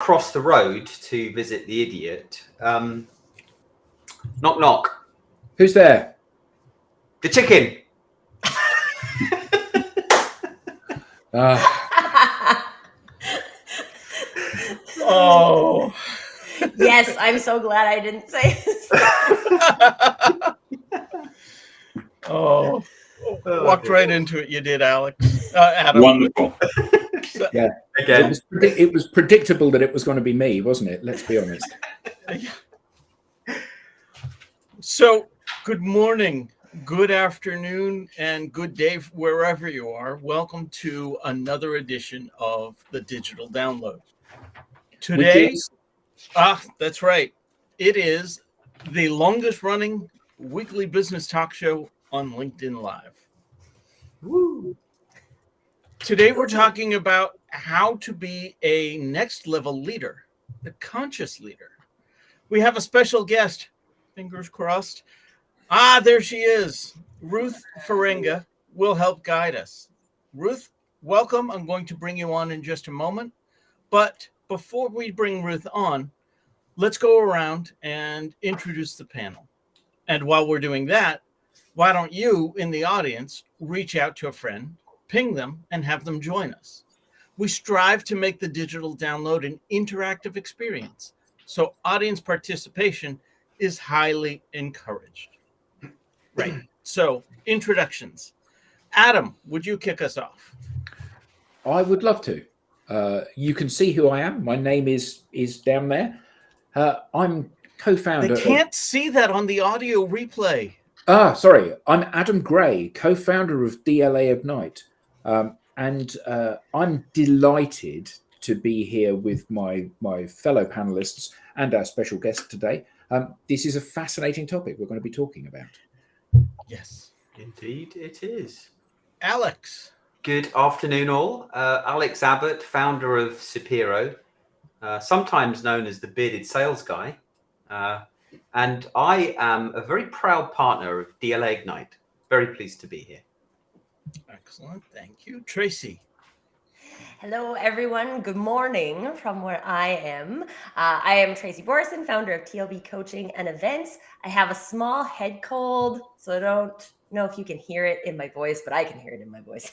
across the road to visit the idiot. Knock, knock. Who's there? The chicken. Oh. Yes, I'm so glad I didn't say this. Oh, walked right into it. You did, Alex. Adam. Wonderful. Yeah. Again. It was predictable that it was going to be me, wasn't it? Let's be honest. So, good morning, good afternoon, and good day wherever you are. Welcome to another edition of the Digital Download. Today, that's right. It is the longest running weekly business talk show on LinkedIn Live. Woo. Today, we're talking about how to be a next level leader, the conscious leader. We have a special guest, fingers crossed. There she is. Ruth Farenga will help guide us. Ruth, welcome. I'm going to bring you on in just a moment. But before we bring Ruth on, let's go around and introduce the panel. And while we're doing that, why don't you in the audience reach out to a friend, ping them, and have them join us. We strive to make the Digital Download an interactive experience, so audience participation is highly encouraged. Right. So, introductions. Adam, would you kick us off? I would love to. You can see who I am. My name is down there. I'm co-founder. They can't see that on the audio replay. Sorry. I'm Adam Gray, co-founder of DLA Ignite. And I'm delighted to be here with my fellow panelists and our special guest today. This is a fascinating topic we're going to be talking about. Yes. Indeed, it is. Alex. Good afternoon, all. Alex Abbott, founder of Sapiro, sometimes known as the bearded sales guy. And I am a very proud partner of DLA Ignite. Very pleased to be here. Excellent. Thank you. Tracy. Hello, everyone. Good morning from where I am. I am Tracy Borison, founder of TLB Coaching and Events. I have a small head cold, so I don't know if you can hear it in my voice, but I can hear it in my voice.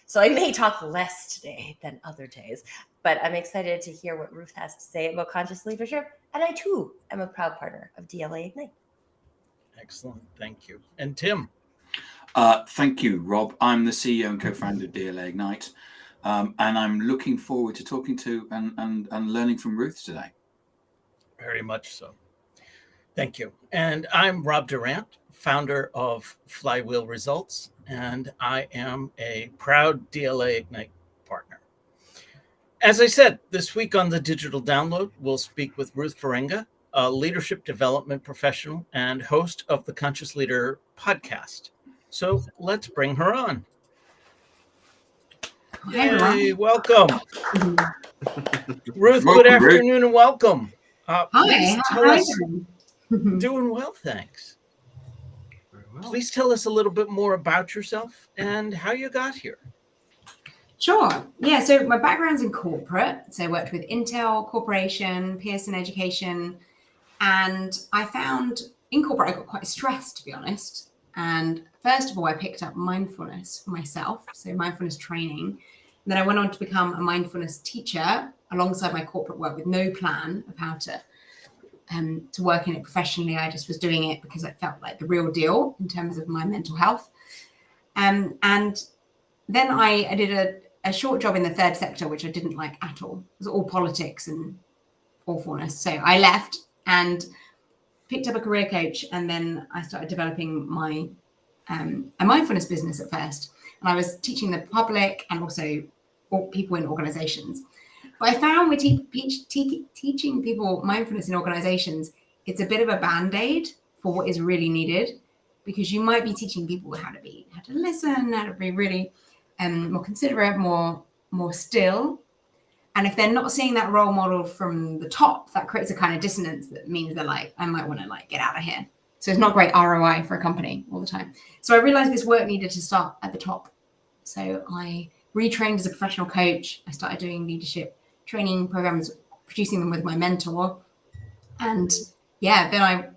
So I may talk less today than other days, but I'm excited to hear what Ruth has to say about conscious leadership. And I, too, am a proud partner of DLA Ignite. Excellent. Thank you. And Tim. Thank you, Rob. I'm the CEO and co-founder of DLA Ignite, and I'm looking forward to talking to and learning from Ruth today. Very much so. Thank you. And I'm Rob Durant, founder of Flywheel Results, and I am a proud DLA Ignite partner. As I said, this week on the Digital Download, we'll speak with Ruth Farenga, a leadership development professional and host of the Conscious Leader podcast. So let's bring her on. Hey, welcome. Ruth, good afternoon and welcome. Hi, how are you? Doing well, thanks. Please tell us a little bit more about yourself and how you got here. Sure. Yeah, so my background's in corporate. So I worked with Intel Corporation, Pearson Education, and I found in corporate I got quite stressed, to be honest. And first of all, I picked up mindfulness for myself, so mindfulness training. And then I went on to become a mindfulness teacher alongside my corporate work with no plan of how to work in it professionally. I just was doing it because it felt like the real deal in terms of my mental health. And then I did a short job in the third sector, which I didn't like at all. It was all politics and awfulness. So I left and picked up a career coach, and then I started developing my a mindfulness business at first. And I was teaching the public and also people in organizations. But I found with teaching people mindfulness in organizations, it's a bit of a band-aid for what is really needed, because you might be teaching people how to listen, how to be really more considerate, more still. And if they're not seeing that role model from the top, that creates a kind of dissonance that means they're like, I might want to get out of here. So it's not great ROI for a company all the time. So I realized this work needed to start at the top. So I retrained as a professional coach. I started doing leadership training programs, producing them with my mentor. And yeah, then I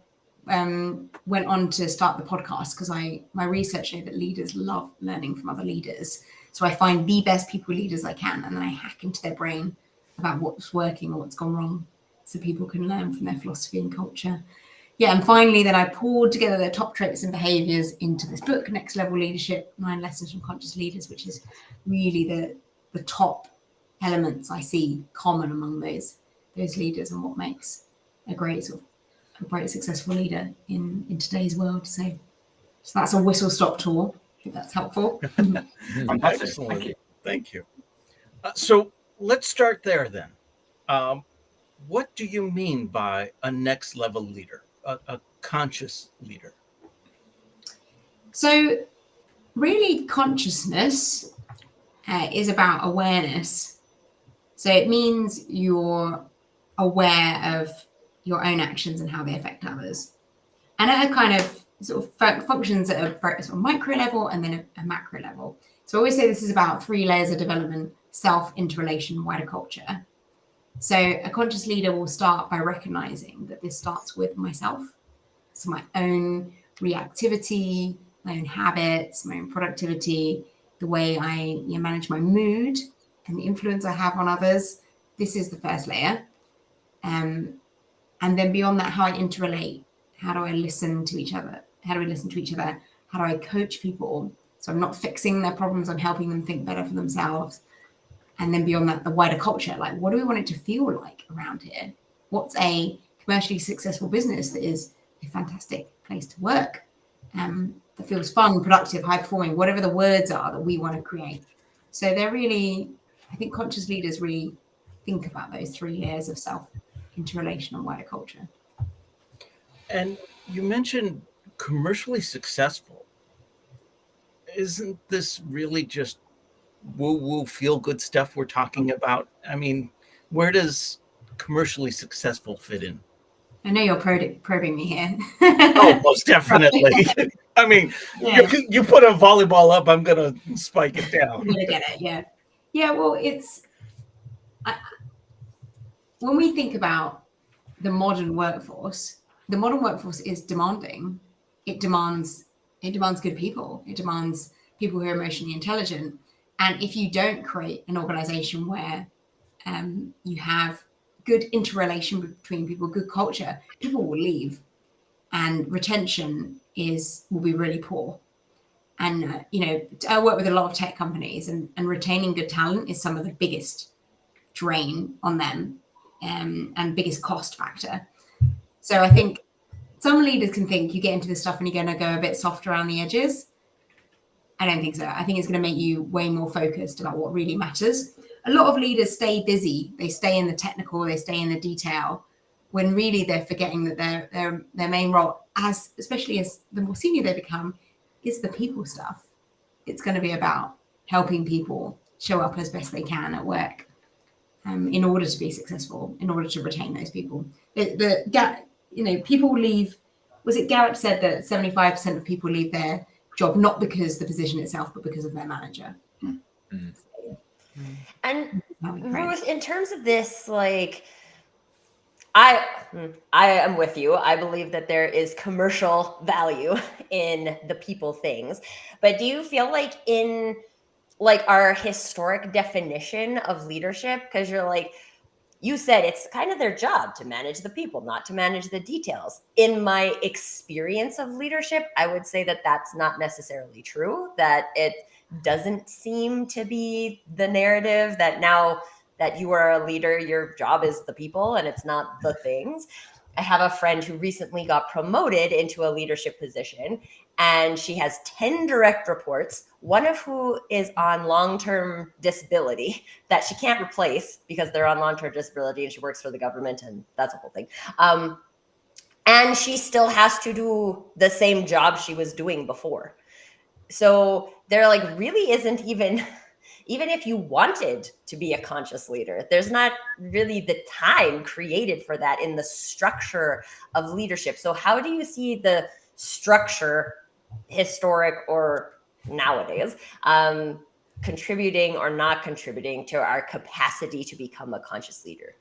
went on to start the podcast because my research showed that leaders love learning from other leaders. So I find the best people leaders I can, and then I hack into their brain about what's working or what's gone wrong, so people can learn from their philosophy and culture. Yeah, and finally, then I pulled together the top traits and behaviors into this book, Next Level Leadership: 9 Lessons from Conscious Leaders, which is really the top elements I see common among those leaders and what makes a great successful leader in today's world. So that's a whistle stop tour. I think that's helpful. Fantastic. Excellent. Thank you. Thank you. So let's start there then. What do you mean by a next level leader, a conscious leader? So really, consciousness is about awareness. So it means you're aware of your own actions and how they affect others. And at a kind of sort of functions at a very sort of micro level and then a macro level. So I always say this is about 3 layers of development: self, interrelation, wider culture. So a conscious leader will start by recognizing that this starts with myself. So my own reactivity, my own habits, my own productivity, the way I manage my mood and the influence I have on others. This is the first layer. And then beyond that, how I interrelate. How do I listen to each other? How do we listen to each other? How do I coach people? So I'm not fixing their problems, I'm helping them think better for themselves. And then beyond that, the wider culture, like what do we want it to feel like around here? What's a commercially successful business that is a fantastic place to work, that feels fun, productive, high performing, whatever the words are that we want to create. So they're really, I think conscious leaders really think about those 3 layers of self, interrelation, and wider culture. And you mentioned commercially successful. Isn't this really just woo-woo feel-good stuff we're talking about? I mean, where does commercially successful fit in? I know you're probing me here. Oh, most definitely. I mean, Yeah. you put a volleyball up, I'm going to spike it down. I'm gonna get it, yeah. Yeah, well, when we think about the modern workforce is demanding. It demands good people. It demands people who are emotionally intelligent. And if you don't create an organization where you have good interrelation between people, good culture, people will leave, and retention will be really poor. And I work with a lot of tech companies, and retaining good talent is some of the biggest drain on them, and biggest cost factor. So I think some leaders can think you get into this stuff and you're going to go a bit soft around the edges. I don't think so. I think it's going to make you way more focused about what really matters. A lot of leaders stay busy. They stay in the technical, they stay in the detail, when really they're forgetting that their main role, especially as the more senior they become, is the people stuff. It's going to be about helping people show up as best they can at work, in order to be successful, in order to retain those people. People leave. Was it Gallup said that 75% of people leave their job not because the position itself, but because of their manager? And Ruth, in terms of this, like, I am with you. I believe that there is commercial value in the people things, but do you feel like in like our historic definition of leadership, because you said it's kind of their job to manage the people, not to manage the details. In my experience of leadership, I would say that that's not necessarily true, that it doesn't seem to be the narrative that now that you are a leader, your job is the people and it's not the things. I have a friend who recently got promoted into a leadership position, and she has 10 direct reports, one of who is on long-term disability that she can't replace because they're on long-term disability and she works for the government, and that's a whole thing. And she still has to do the same job she was doing before. So there really isn't even if you wanted to be a conscious leader, there's not really the time created for that in the structure of leadership. So how do you see the structure, historic or nowadays, contributing or not contributing to our capacity to become a conscious leader.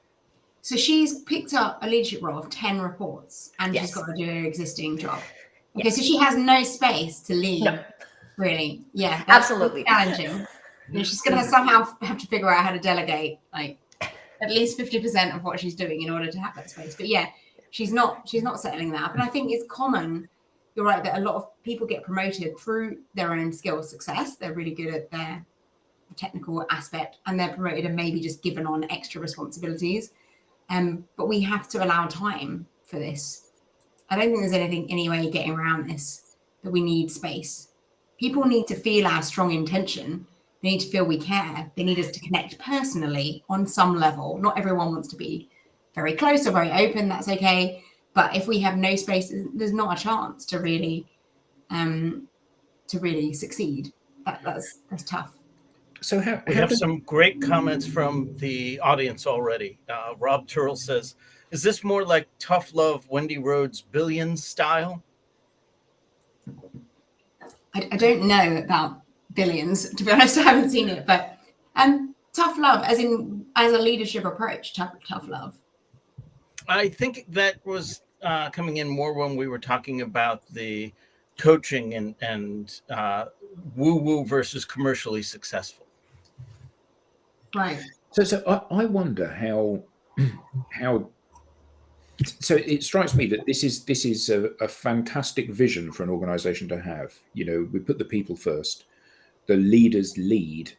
So she's picked up a leadership role of 10 reports and Yes. she's got to do her existing job. Okay, Yes. so she has no space to lead, No. really. Yeah, that's Absolutely. challenging. You know, she's going to somehow have to figure out how to delegate like at least 50% of what she's doing in order to have that space. But yeah, she's not settling that up. And I think it's common, you're right, that a lot of people get promoted through their own skill success. They're really good at their technical aspect and they're promoted and maybe just given on extra responsibilities. But we have to allow time for this. I don't think there's any way getting around this, that we need space. People need to feel our strong intention. They need to feel we care. They need us to connect personally on some level. Not everyone wants to be very close or very open. That's okay. But if we have no space, there's not a chance to really succeed. That's tough. So we have some great comments from the audience already. Rob Turrell says, is this more like Tough Love, Wendy Rhodes, Billions style? I don't know about Billions, to be honest. I haven't seen it, but Tough Love, as a leadership approach, tough love. I think that was coming in more when we were talking about the coaching and woo-woo versus commercially successful. Right. So I wonder how. So it strikes me that this is a fantastic vision for an organization to have. You know, we put the people first. The leaders lead.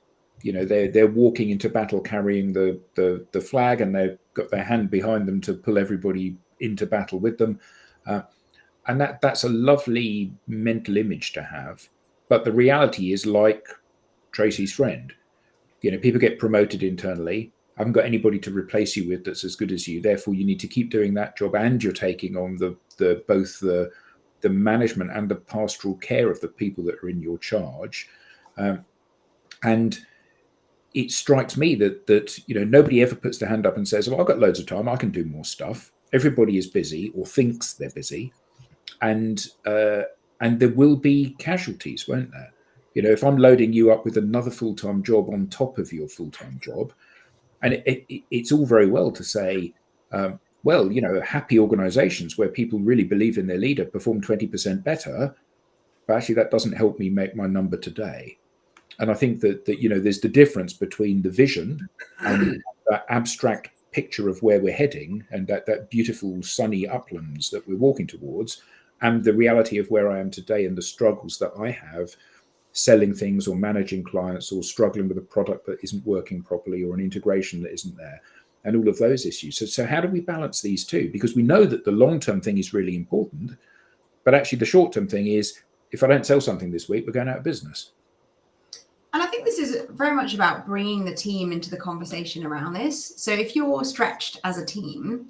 You know, they're walking into battle carrying the flag, and they've got their hand behind them to pull everybody into battle with them. And that's a lovely mental image to have. But the reality is, like Tracy's friend, you know, people get promoted internally. I haven't got anybody to replace you with that's as good as you. Therefore, you need to keep doing that job, and you're taking on both the management and the pastoral care of the people that are in your charge. And it strikes me that you know, nobody ever puts their hand up and says, "Well, I've got loads of time. I can do more stuff." Everybody is busy or thinks they're busy, and there will be casualties, won't there? You know, if I'm loading you up with another full-time job on top of your full-time job, and it's all very well to say, well, you know, happy organizations where people really believe in their leader perform 20% better, but actually that doesn't help me make my number today. And I think that you know, there's the difference between the vision and that abstract picture of where we're heading and that beautiful sunny uplands that we're walking towards, and the reality of where I am today and the struggles that I have selling things or managing clients or struggling with a product that isn't working properly or an integration that isn't there, and all of those issues. So how do we balance these two? Because we know that the long-term thing is really important, but actually the short-term thing is, if I don't sell something this week, we're going out of business. And I think this is very much about bringing the team into the conversation around this. So if you're stretched as a team,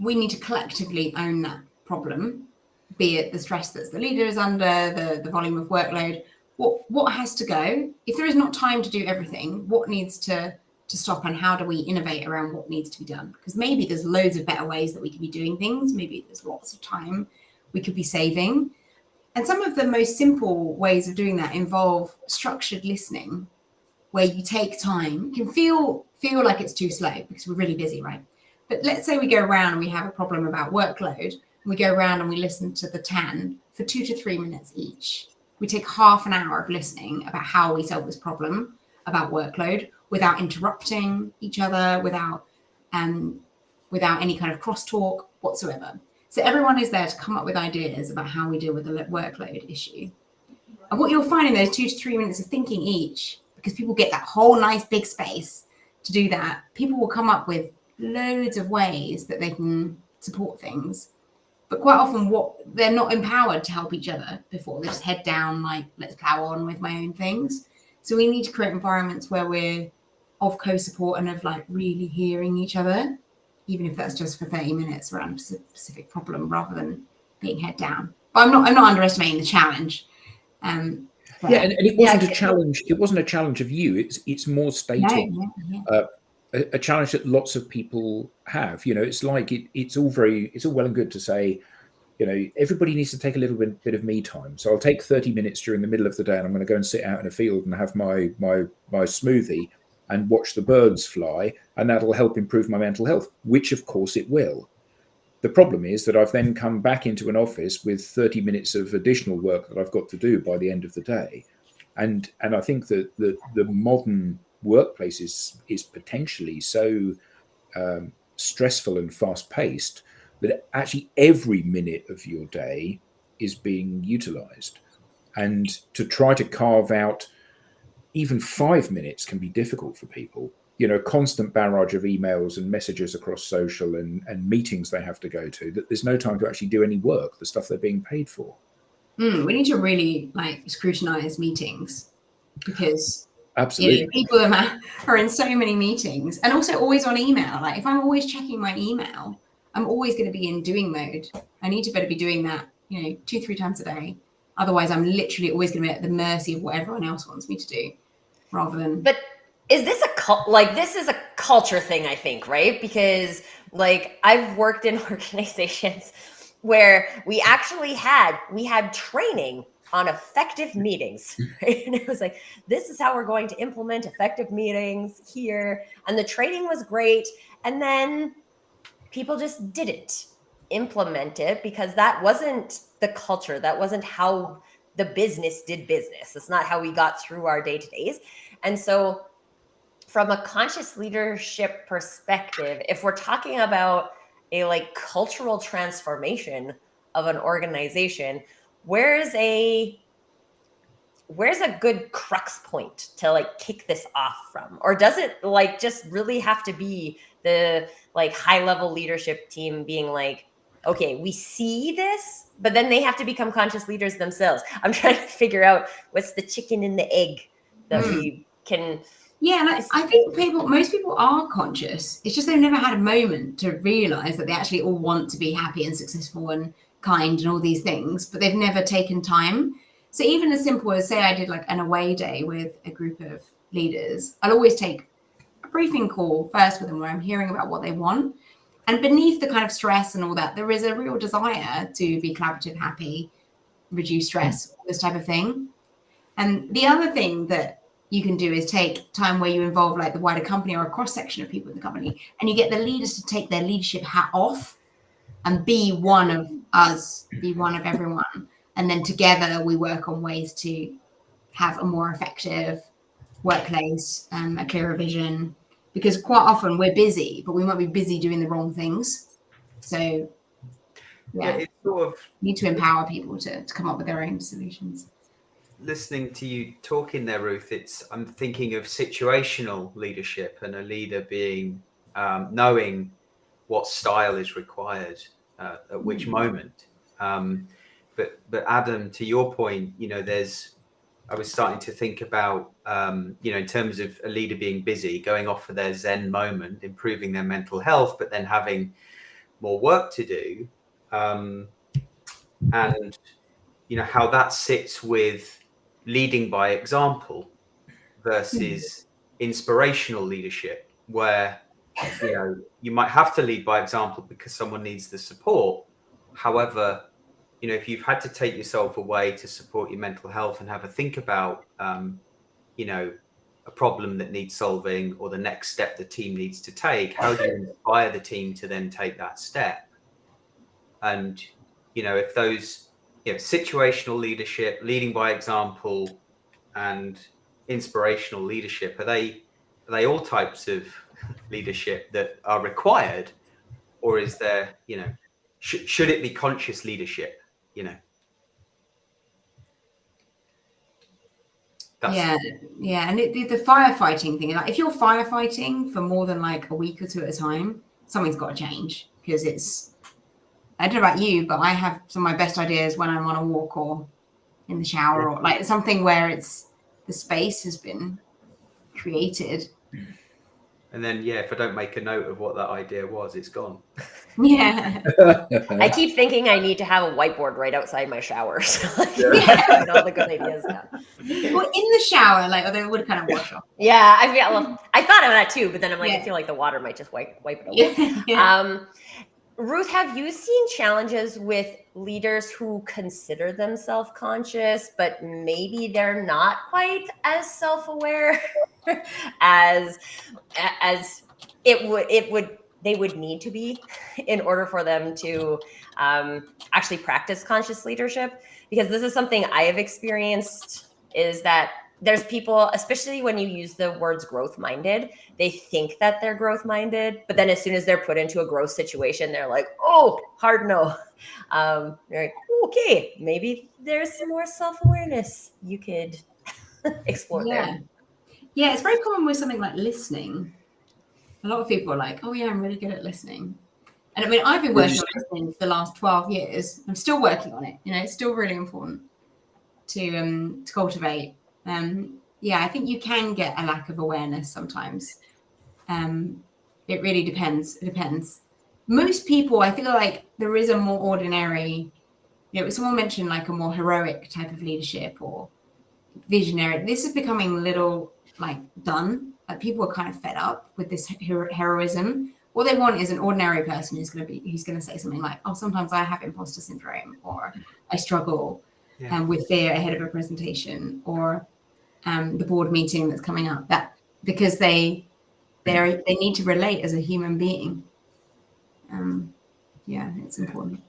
we need to collectively own that problem, be it the stress that the leader is under, the volume of workload. What has to go? If there is not time to do everything, what needs to stop, and how do we innovate around what needs to be done? Because maybe there's loads of better ways that we could be doing things. Maybe there's lots of time we could be saving. And some of the most simple ways of doing that involve structured listening, where you take time. You can feel like it's too slow because we're really busy, right? But let's say we go around and we have a problem about workload. We go around and we listen to the 10 for 2 to 3 minutes each. We take half an hour of listening about how we solve this problem about workload without interrupting each other, without any kind of crosstalk whatsoever. So everyone is there to come up with ideas about how we deal with the workload issue. And what you'll find in those 2 to 3 minutes of thinking each, because people get that whole nice big space to do that, people will come up with loads of ways that they can support things. But quite often they're not empowered to help each other before. They just head down like, let's plow on with my own things. So we need to create environments where we're of co-support and of like really hearing each other, even if that's just for 30 minutes around a specific problem rather than being head down. But I'm not underestimating the challenge. Yeah, and it wasn't a challenge. It wasn't a challenge of you. It's more stating a challenge that lots of people have. You know, it's like it's all well and good to say, Everybody needs to take a little bit of me time. So I'll take 30 minutes during the middle of the day, and I'm going to go and sit out in a field and have my smoothie and watch the birds fly, and that'll help improve my mental health, which of course it will. The problem is that I've then come back into an office with 30 minutes of additional work that I've got to do by the end of the day. And I think that the modern workplace is potentially so stressful and fast-paced that actually every minute of your day is being utilized. And to try to carve out even 5 minutes can be difficult for people. Constant barrage of emails and messages across social and meetings they have to go to, that there's no time to actually do any work, the stuff they're being paid for. We need to really scrutinize meetings, because absolutely people are in so many meetings, and also always on email. Like, if I'm always checking my email, I'm always going to be in doing mode. I need to better be doing that, 2-3 times a day. Otherwise, I'm literally always going to be at the mercy of what everyone else wants me to do, rather than. But is this this is a culture thing, I think, right? Because I've worked in organizations where we actually had training on effective meetings, right? And it was like, this is how we're going to implement effective meetings here. And the training was great. And then people just didn't implement it because that wasn't the culture. That wasn't how the business did business. That's not how we got through our day-to-days. And so from a conscious leadership perspective, if we're talking about a cultural transformation of an organization, where's a good crux point to kick this off from? Or does it just really have to be the high level leadership team being okay, we see this, but then they have to become conscious leaders themselves? I'm trying to figure out what's the chicken and the egg that we can. Yeah, and I think most people are conscious. It's just they've never had a moment to realize that they actually all want to be happy and successful and kind and all these things, but they've never taken time. So even as simple as, say I did an away day with a group of leaders, I'll always take a briefing call first with them where I'm hearing about what they want. And beneath the kind of stress and all that, there is a real desire to be collaborative, happy, reduce stress, this type of thing. And the other thing that you can do is take time where you involve the wider company or a cross section of people in the company, and you get the leaders to take their leadership hat off and be one of us, be one of everyone. And then together we work on ways to have a more effective workplace, a clearer vision, because quite often we're busy, but we might be busy doing the wrong things. So It's sort of need to empower people to come up with their own solutions. Listening to you talking there, Ruth, I'm thinking of situational leadership and a leader being knowing what style is required at which moment. But Adam, to your point, I was starting to think about in terms of a leader being busy, going off for their Zen moment, improving their mental health, but then having more work to do, and how that sits with leading by example versus inspirational leadership, where you might have to lead by example because someone needs the support. However, if you've had to take yourself away to support your mental health and have a think about a problem that needs solving or the next step the team needs to take, how do you inspire the team to then take that step? And if those situational leadership, leading by example, and inspirational leadership, are they all types of leadership that are required, or is there should it be conscious leadership? Yeah, and the firefighting thing, if you're firefighting for more than a week or two at a time, something's got to change, because I don't know about you, but I have some of my best ideas when I'm on a walk or in the shower, or something where the space has been created. And then, if I don't make a note of what that idea was, it's gone. Yeah. I keep thinking I need to have a whiteboard right outside my shower. So all the good ideas down. Well, in the shower, or they would kind of wash off. Yeah, I thought of that too, but then I'm I feel like the water might just wipe it away. Yeah. Ruth, have you seen challenges with leaders who consider themselves conscious, but maybe they're not quite as self-aware as they would need to be in order for them to actually practice conscious leadership? Because this is something I have experienced, is that there's people, especially when you use the words growth minded, they think that they're growth minded, but then as soon as they're put into a growth situation, they're like, oh, hard no. They're like, okay, maybe there's some more self-awareness you could explore there. Yeah, it's very common with something like listening. A lot of people are like, oh yeah, I'm really good at listening. And I mean, I've been working on listening for the last 12 years. I'm still working on it. It's still really important to cultivate. Yeah, I think you can get a lack of awareness sometimes. It really depends. It depends. Most people, I feel like there is a more ordinary, someone mentioned like a more heroic type of leadership or visionary. This is becoming a little like done. Like people are kind of fed up with this heroism. What they want is an ordinary person who's going to say something like, oh, sometimes I have imposter syndrome, or I struggle with fear ahead of a presentation, or the board meeting that's coming up, that because they need to relate as a human being. Yeah, it's important.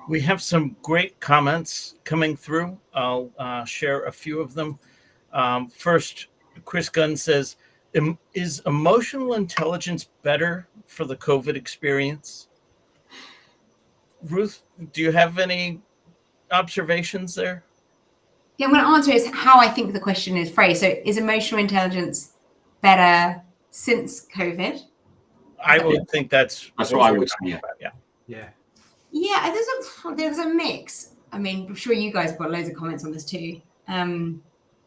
We have some great comments coming through. I'll share a few of them. First, Chris Gunn says, is emotional intelligence better for the COVID experience? Ruth, do you have any observations there? Yeah, I'm going to answer is how I think the question is phrased. So is emotional intelligence better since COVID? I would think that's what I would say. Yeah, there's a mix. I mean, I'm sure you guys have got loads of comments on this too.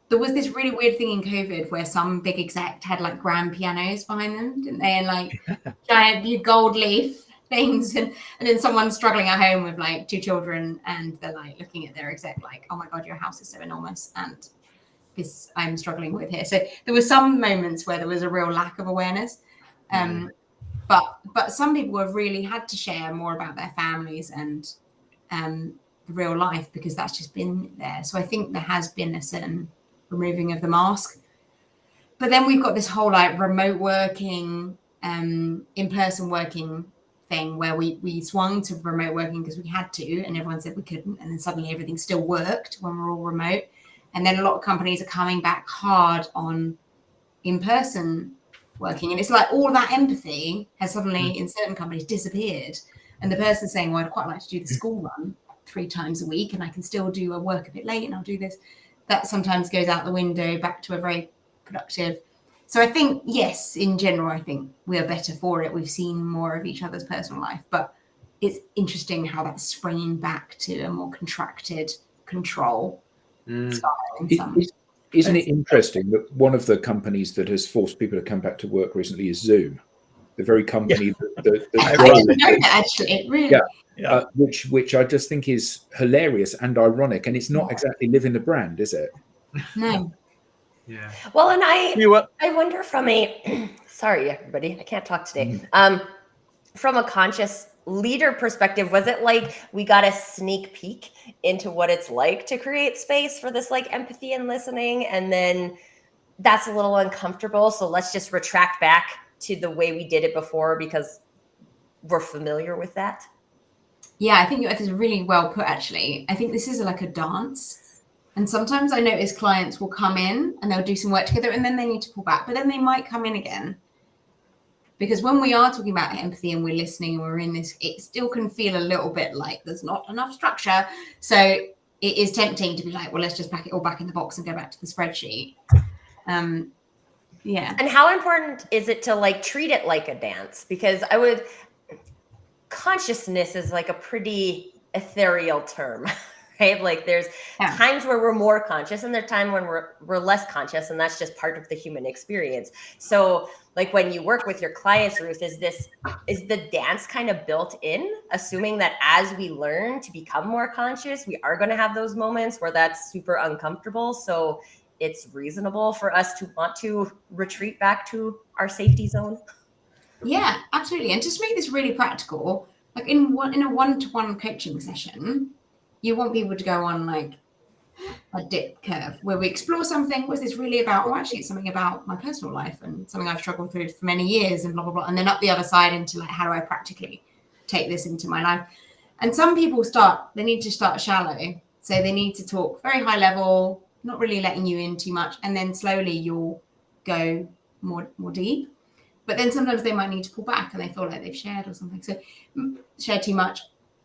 There was this really weird thing in COVID where some big exec had like grand pianos behind them, didn't they? And like giant gold leaf things. And then someone struggling at home with like 2 children, and they're like looking at their exec like, oh my God, your house is so enormous. And this I'm struggling with here. So there were some moments where there was a real lack of awareness. But some people have really had to share more about their families and real life, because that's just been there. So I think there has been a certain removing of the mask. But then we've got this whole like remote working, in-person working thing where we swung to remote working because we had to, and everyone said we couldn't. And then suddenly everything still worked when we're all remote. And then a lot of companies are coming back hard on in-person working. And it's like all that empathy has suddenly in certain companies disappeared. And the person saying, well, I'd quite like to do the school run 3 times a week, and I can still do a work a bit late, and I'll do this. That sometimes goes out the window back to a very productive. So I think, yes, in general, I think we are better for it. We've seen more of each other's personal life, but it's interesting how that's springing back to a more contracted control style in some. Isn't it interesting that one of the companies that has forced people to come back to work recently is Zoom, the very company that I didn't know that, actually. Really? Which I just think is hilarious and ironic, and it's not exactly living the brand, is it? No. Yeah. Well, and I wonder from a sorry, everybody, I can't talk today. From a conscious leader perspective, was it like we got a sneak peek into what it's like to create space for this like empathy and listening, and then that's a little uncomfortable, so let's just retract back to the way we did it before because we're familiar with that? Yeah, I think it's really well put, actually. I think this is like a dance. And sometimes I notice clients will come in and they'll do some work together, and then they need to pull back, but then they might come in again. Because when we are talking about empathy and we're listening and we're in this, it still can feel a little bit like there's not enough structure. So it is tempting to be like, well, let's just pack it all back in the box and go back to the spreadsheet. Yeah. And how important is it to like treat it like a dance? Because consciousness is like a pretty ethereal term, right? Like there's times where we're more conscious and there's time when we're less conscious, and that's just part of the human experience. So like when you work with your clients, Ruth, is the dance kind of built in, assuming that as we learn to become more conscious, we are going to have those moments where that's super uncomfortable. So it's reasonable for us to want to retreat back to our safety zone. Yeah, absolutely. And just to make this really practical, like in a one-to-one coaching session, you want people to go on like a dip curve where we explore something. Was this really about? Oh, actually, it's something about my personal life and something I've struggled through for many years, and blah blah blah. And then up the other side into like, how do I practically take this into my life? And some people they need to start shallow, so they need to talk very high level, not really letting you in too much, and then slowly you'll go more deep. But then sometimes they might need to pull back and they feel like they've shared or something. So share too much.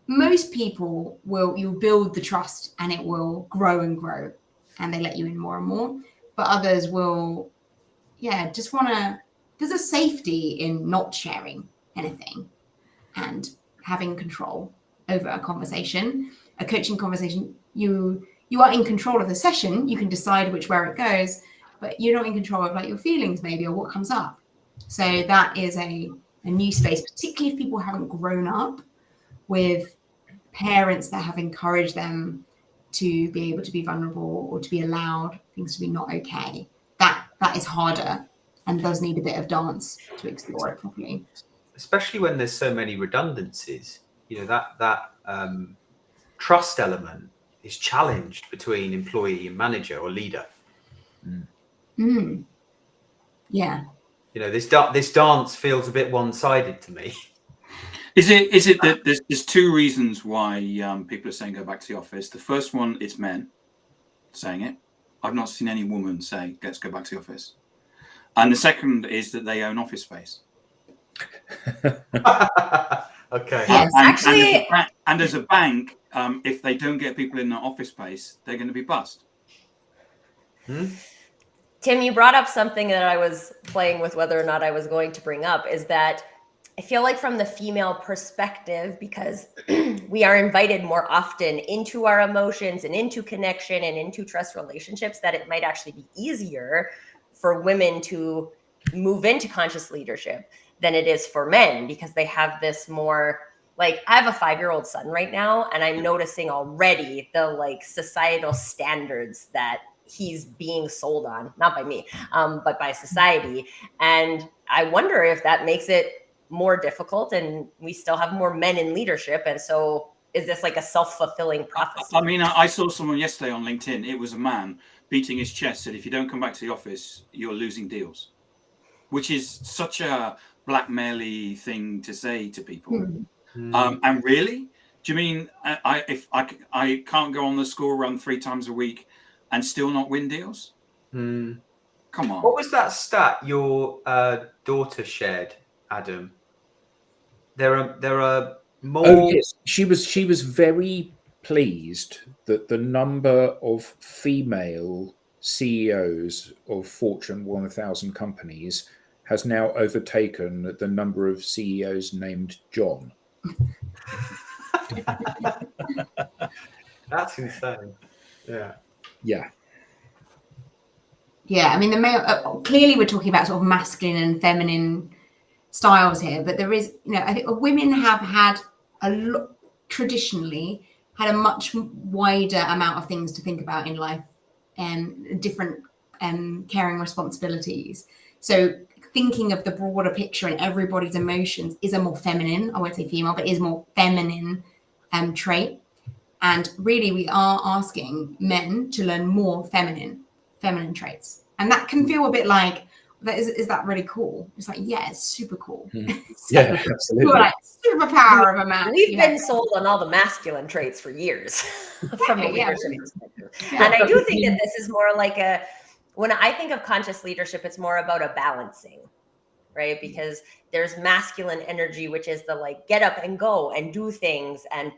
Most people you'll build the trust and it will grow and grow and they let you in more and more. But others will, just there's a safety in not sharing anything and having control over a conversation, a coaching conversation. You are in control of the session. You can decide where it goes, but you're not in control of like your feelings maybe or what comes up. So that is a new space, particularly if people haven't grown up with parents that have encouraged them to be able to be vulnerable or to be allowed things to be not okay. That is harder and does need a bit of dance to explore it properly. Especially when there's so many redundancies, that trust element is challenged between employee and manager or leader. Yeah. This dance feels a bit one-sided to me. Is it that there's two reasons why people are saying go back to the office? The first one is men saying it. I've not seen any woman say let's go back to the office. And the second is that they own office space. Okay. Yes, actually, and as a bank, if they don't get people in their office space, they're going to be bust. Tim, you brought up something that I was playing with whether or not I was going to bring up, is that I feel like from the female perspective, because we are invited more often into our emotions and into connection and into trust relationships, that it might actually be easier for women to move into conscious leadership than it is for men, because they have this more, like, I have a 5-year-old son right now, and I'm noticing already the like societal standards that he's being sold on, not by me, but by society. And I wonder if that makes it more difficult and we still have more men in leadership. And so is this like a self-fulfilling prophecy? I mean, I saw someone yesterday on LinkedIn. It was a man beating his chest, said, if you don't come back to the office, you're losing deals, which is such a blackmail-y thing to say to people. And really, do you mean if I can't go on the school run 3 times a week and still not win deals? Come on. What was that stat your daughter shared, Adam? There are more. Oh yes, she was very pleased that the number of female CEOs of Fortune 1000 companies has now overtaken the number of CEOs named John. That's insane. Yeah. I mean, the male, clearly we're talking about sort of masculine and feminine styles here, but there is, I think women have had traditionally had a much wider amount of things to think about in life and different caring responsibilities. So thinking of the broader picture and everybody's emotions is a more feminine, I won't say female, but is more feminine trait. And really we are asking men to learn more feminine traits. And that can feel a bit like, is that really cool? It's like, yeah, it's super cool. Yeah, absolutely. Like superpower of a man. We've been sold on all the masculine traits for years from a leadership perspective. And I do think that this is more like when I think of conscious leadership, it's more about a balancing, right? Because there's masculine energy, which is the like get up and go and do things and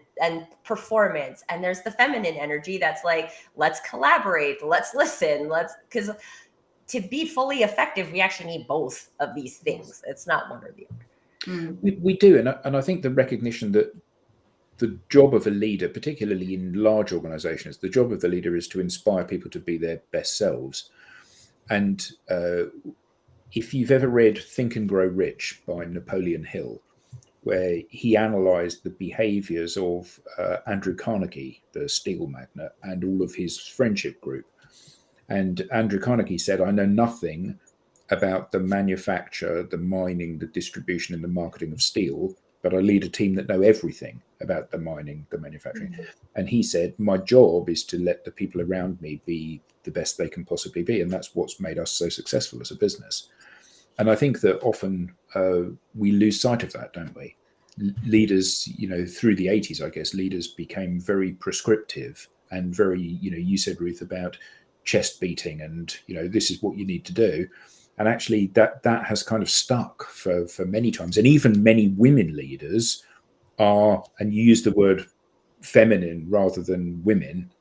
performance. And there's the feminine energy that's like, let's collaborate, let's listen, because to be fully effective, we actually need both of these things. It's not one or the other. We do. And I think the recognition that the job of a leader, particularly in large organizations, the job of the leader is to inspire people to be their best selves. And if you've ever read Think and Grow Rich by Napoleon Hill, where he analyzed the behaviors of Andrew Carnegie, the steel magnate, and all of his friendship group. And Andrew Carnegie said, I know nothing about the manufacture, the mining, the distribution, and the marketing of steel, but I lead a team that know everything about the mining, the manufacturing. And he said, my job is to let the people around me be the best they can possibly be. And that's what's made us so successful as a business. And I think that often we lose sight of that, don't we? Leaders, through the 80s, I guess, leaders became very prescriptive and very, you said, Ruth, about chest beating and, this is what you need to do. And actually that has kind of stuck for many times. And even many women leaders are, and you use the word feminine rather than women,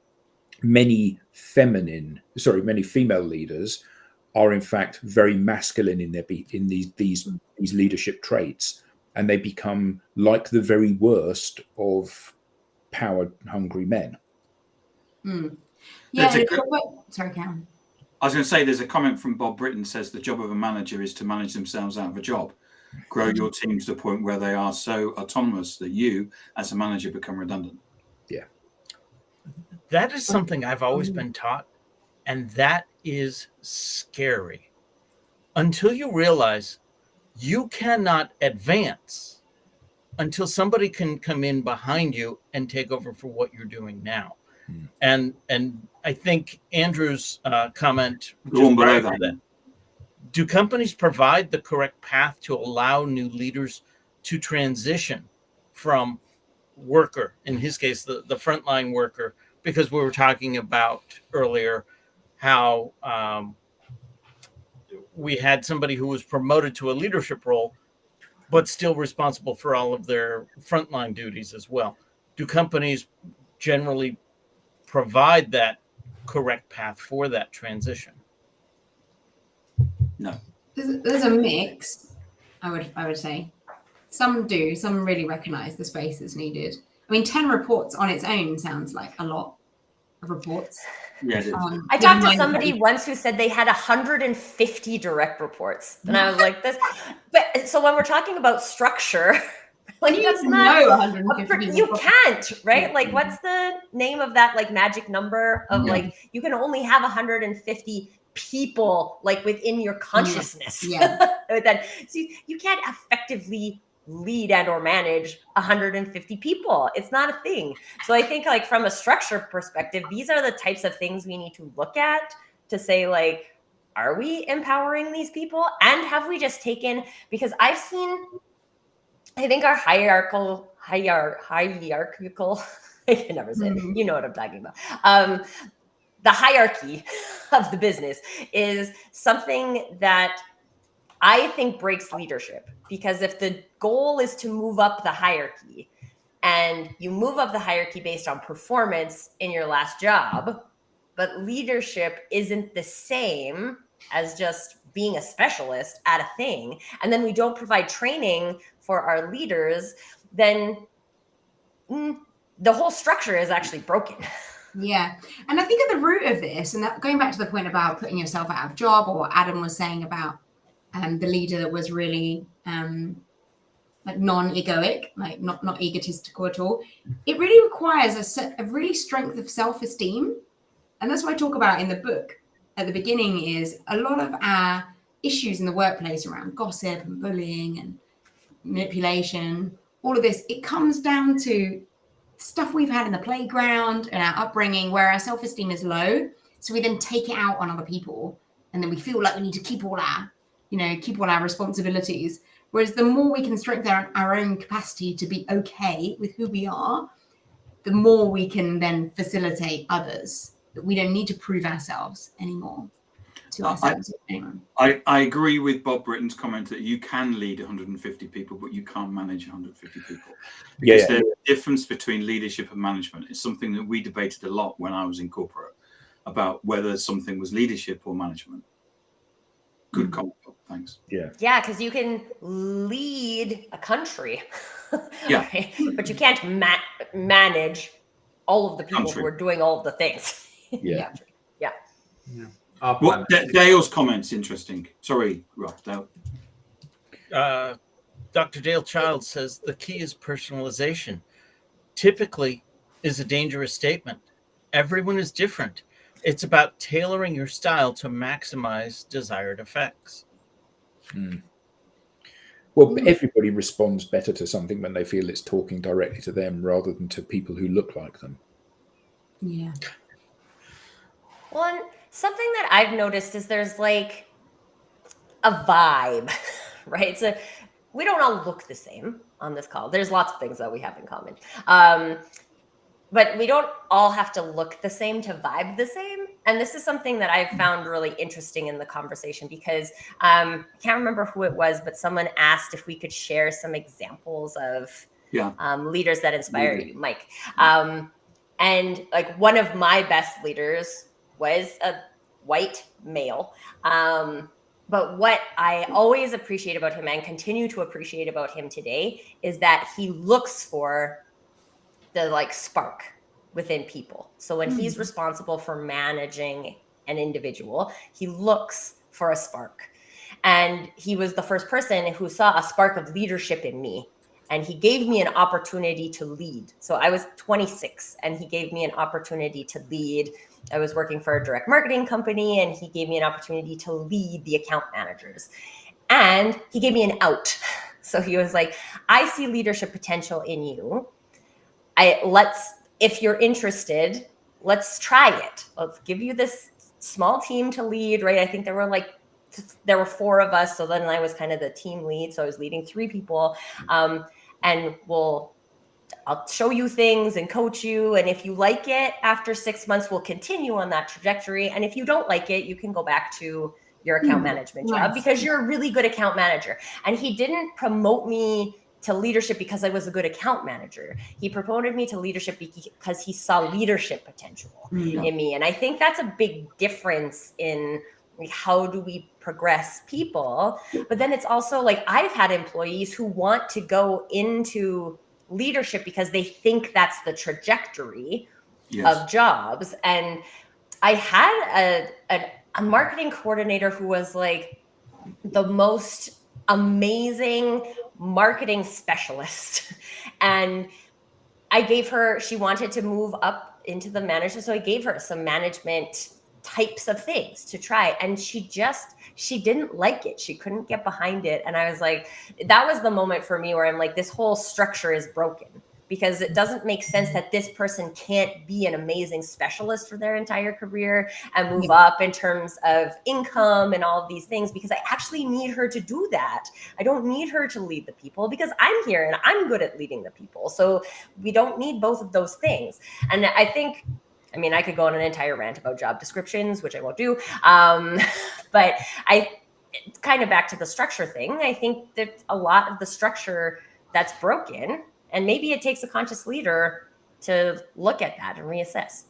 many female leaders are in fact very masculine in these leadership traits, and they become like the very worst of power hungry men. Yeah. Sorry, Cam. I was going to say, there's a comment from Bob Britton says the job of a manager is to manage themselves out of a job. Grow your teams to the point where they are so autonomous that you, as a manager, become redundant. Yeah. That is something I've always been taught, and that is scary. Until you realize you cannot advance until somebody can come in behind you and take over for what you're doing now. And I think Andrew's comment, that, do companies provide the correct path to allow new leaders to transition from worker, in his case, the frontline worker, because we were talking about earlier how we had somebody who was promoted to a leadership role, but still responsible for all of their frontline duties as well. Do companies generally provide that correct path for that transition? No. There's a mix, I would say. Some do, some really recognize the space that's needed. I mean, 10 reports on its own sounds like a lot of reports. Yeah, it is. I talked to somebody once who said they had 150 direct reports. And I was like, this. But so when we're talking about structure, like that's not 150 you can't, right? Like what's the name of that like magic number of like you can only have 150 people like within your consciousness. Then so you can't effectively lead and or manage 150 people. It's not a thing. So I think like from a structure perspective, these are the types of things we need to look at to say like, are we empowering these people? And have we just taken, because I think our hierarchical, I can never say it. You know what I'm talking about. The hierarchy of the business is something that I think breaks leadership, because if the goal is to move up the hierarchy and you move up the hierarchy based on performance in your last job, but leadership isn't the same as just being a specialist at a thing, and then we don't provide training for our leaders, then the whole structure is actually broken. Yeah. And I think at the root of this, and that, going back to the point about putting yourself out of job, or what Adam was saying about the leader that was really like non-egoic, like not egotistical at all, it really requires a really strength of self-esteem. And that's what I talk about in the book at the beginning, is a lot of our issues in the workplace around gossip and bullying and manipulation, all of this, it comes down to stuff we've had in the playground and our upbringing where our self-esteem is low. So we then take it out on other people, and then we feel like we need to keep all our responsibilities. Whereas the more we can strengthen our own capacity to be okay with who we are, the more we can then facilitate others, that we don't need to prove ourselves anymore to ourselves. I agree with Bob Britton's comment that you can lead 150 people, but you can't manage 150 people. Because there's a difference between leadership and management. It's something that we debated a lot when I was in corporate, about whether something was leadership or management. Good comment, Bob. Thanks. Yeah, because you can lead a country, right? But you can't manage all of the people who are doing all of the things. Yeah. Well, Dale's comment's interesting. Sorry, Rob. Dr. Dale Child says the key is personalization. Typically is a dangerous statement. Everyone is different. It's about tailoring your style to maximize desired effects. Well, everybody responds better to something when they feel it's talking directly to them rather than to people who look like them. Yeah. Well, and something that I've noticed is there's like a vibe, right? So we don't all look the same on this call. There's lots of things that we have in common. But we don't all have to look the same to vibe the same. And this is something that I've found really interesting in the conversation because I can't remember who it was, but someone asked if we could share some examples of leaders that inspire you, Mike. And like one of my best leaders was a white male. But what I always appreciate about him and continue to appreciate about him today is that he looks for the like spark within people. So when he's responsible for managing an individual, he looks for a spark. And he was the first person who saw a spark of leadership in me. And he gave me an opportunity to lead. So I was 26 and he gave me an opportunity to lead. I was working for a direct marketing company and he gave me an opportunity to lead the account managers. And he gave me an out. So he was like, I see leadership potential in you. If you're interested, let's try it. Let's give you this small team to lead, right? I think there were 4 of us. So then I was kind of the team lead. So I was leading 3 people. And I'll show you things and coach you. And if you like it, after 6 months, we'll continue on that trajectory. And if you don't like it, you can go back to your account management job because you're a really good account manager. And he didn't promote me to leadership because I was a good account manager. He promoted me to leadership because he saw leadership potential in me. And I think that's a big difference in like, how do we progress people? But then it's also like, I've had employees who want to go into leadership because they think that's the trajectory of jobs. And I had a marketing coordinator who was like the most amazing marketing specialist. And she wanted to move up into the management. So I gave her some management types of things to try. And she didn't like it. She couldn't get behind it. And I was like, that was the moment for me where I'm like, this whole structure is broken. Because it doesn't make sense that this person can't be an amazing specialist for their entire career and move up in terms of income and all of these things, because I actually need her to do that. I don't need her to lead the people because I'm here and I'm good at leading the people. So we don't need both of those things. And I think, I could go on an entire rant about job descriptions, which I won't do. But it's kind of back to the structure thing. I think that a lot of the structure that's broken. And maybe it takes a conscious leader to look at that and reassess.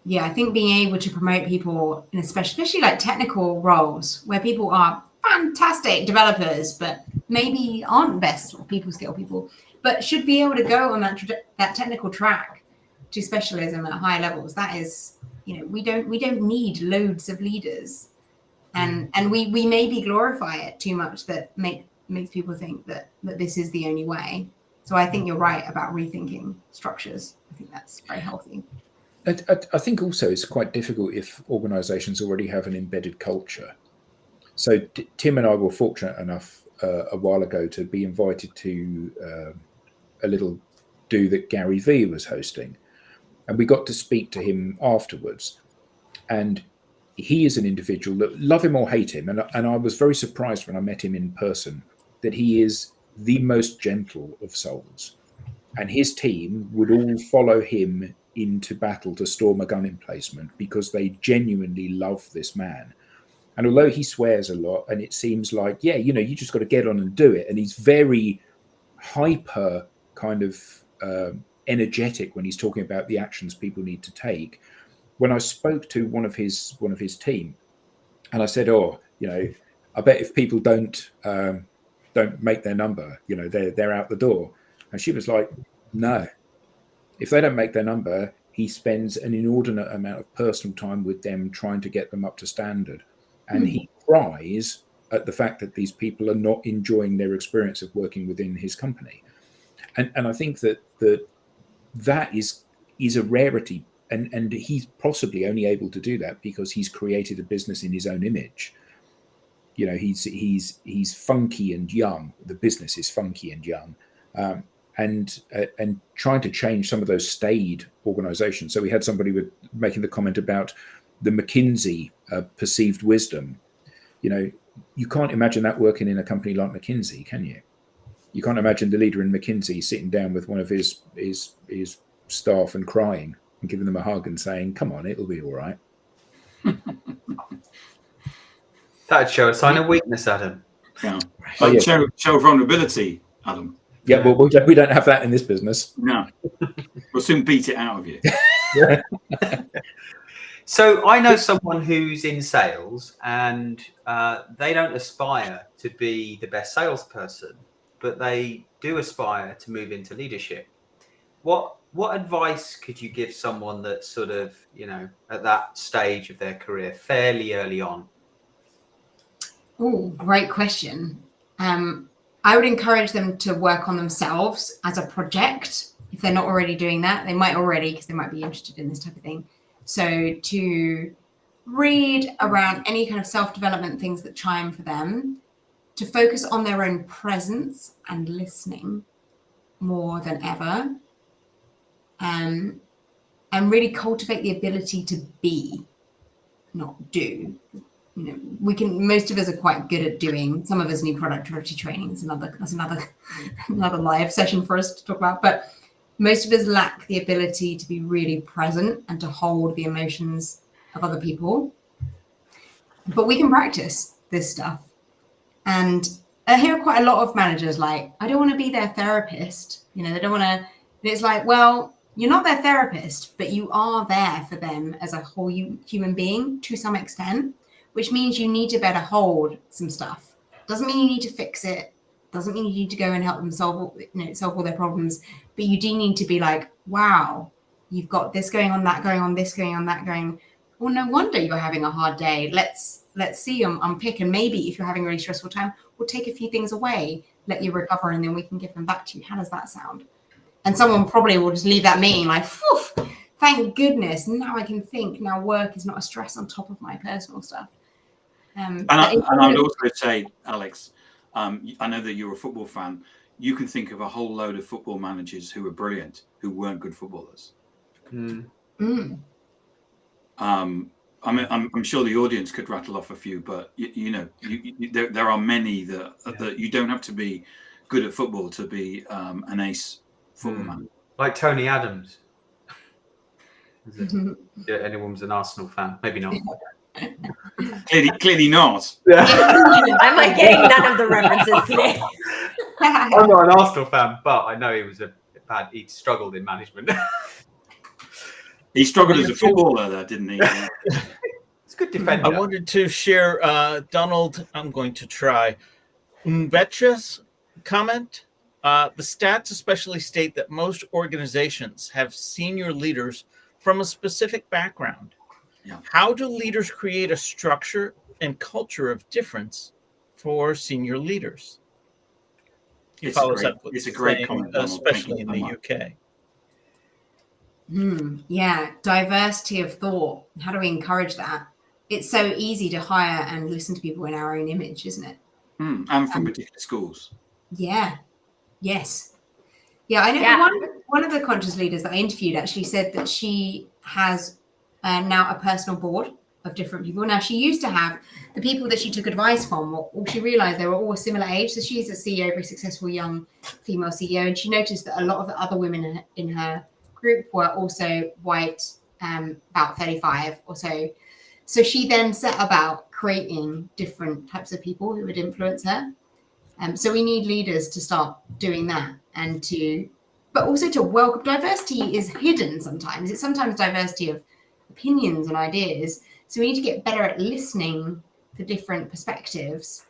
Yeah, I think being able to promote people, in especially like technical roles where people are fantastic developers, but maybe aren't best or people skill people, but should be able to go on that technical track to specialism at high levels. That is, we don't need loads of leaders, and we maybe glorify it too much that makes people think that this is the only way. So I think you're right about rethinking structures. I think that's very healthy. I think also it's quite difficult if organizations already have an embedded culture. So Tim and I were fortunate enough a while ago to be invited to a little do that Gary Vee was hosting. And we got to speak to him afterwards. And he is an individual that, love him or hate him, and I was very surprised when I met him in person, that he is the most gentle of souls. And his team would all follow him into battle to storm a gun emplacement because they genuinely love this man. And although he swears a lot and it seems like, you just got to get on and do it. And he's very hyper kind of energetic when he's talking about the actions people need to take. When I spoke to one of his team and I said, I bet if people don't make their number, they're out the door. And she was like, no, if they don't make their number, he spends an inordinate amount of personal time with them trying to get them up to standard. And he cries at the fact that these people are not enjoying their experience of working within his company. And I think that is a rarity. And he's possibly only able to do that because he's created a business in his own image. he's funky and young. The business is funky and young, and trying to change some of those staid organisations. So we had somebody making the comment about the McKinsey perceived wisdom. You can't imagine that working in a company like McKinsey, can you? You can't imagine the leader in McKinsey sitting down with one of his staff and crying and giving them a hug and saying, "Come on, it'll be all right." That'd show a sign of weakness, Adam. Yeah. Oh, yeah. Show vulnerability, Adam. Yeah, well, we don't have that in this business. No. We'll soon beat it out of you. So I know someone who's in sales, and they don't aspire to be the best salesperson, but they do aspire to move into leadership. What advice could you give someone that's sort of, at that stage of their career, fairly early on? Oh, great question. I would encourage them to work on themselves as a project. If they're not already doing that, they might already, because they might be interested in this type of thing. So to read around any kind of self-development things that chime for them, to focus on their own presence and listening more than ever, and really cultivate the ability to be, not do. Most of us are quite good at doing. Some of us need productivity training. That's another live session for us to talk about. But most of us lack the ability to be really present and to hold the emotions of other people. But we can practice this stuff. And I hear quite a lot of managers like, I don't want to be their therapist. They don't want to. It's like, well, you're not their therapist, but you are there for them as a whole human being to some extent, which means you need to better hold some stuff. Doesn't mean you need to fix it. Doesn't mean you need to go and help them solve all their problems. But you do need to be like, wow, you've got this going on, that going on, this going on, that going. Well, no wonder you're having a hard day. Let's see, unpick. And maybe if you're having a really stressful time, we'll take a few things away, let you recover, and then we can give them back to you. How does that sound? And someone probably will just leave that meeting like, phew, thank goodness. Now I can think. Now work is not a stress on top of my personal stuff. And I would also say, Alex, I know that you're a football fan. You can think of a whole load of football managers who were brilliant, who weren't good footballers. I'm sure the audience could rattle off a few, but there are many that you don't have to be good at football to be an ace football manager. Like Tony Adams. Anyone's an Arsenal fan? Maybe not. Clearly not. I'm like getting none of the references today. I'm not an Arsenal fan, but I know he was he struggled in management. He struggled as a footballer, though, didn't he? It's a good defender. I wanted to share Donald. I'm going to try Mbetcha's comment. The stats especially state that most organizations have senior leaders from a specific background. Yeah. How do leaders create a structure and culture of difference for senior leaders? It's a great comment, especially in the UK. Yeah, diversity of thought. How do we encourage that? It's so easy to hire and listen to people in our own image, isn't it? And from particular schools. Yeah. Yes. Yeah, I know. Yeah. One of the conscious leaders that I interviewed actually said that she has now a personal board of different people. Now, she used to have the people that she took advice from, or she realized they were all a similar age. So she's a CEO, very successful young female CEO. And she noticed that a lot of the other women in her group were also white, about 35 or so. So she then set about creating different types of people who would influence her. So we need leaders to start doing that, but also to welcome. Diversity is hidden sometimes. It's sometimes diversity of opinions and ideas. So we need to get better at listening to different perspectives,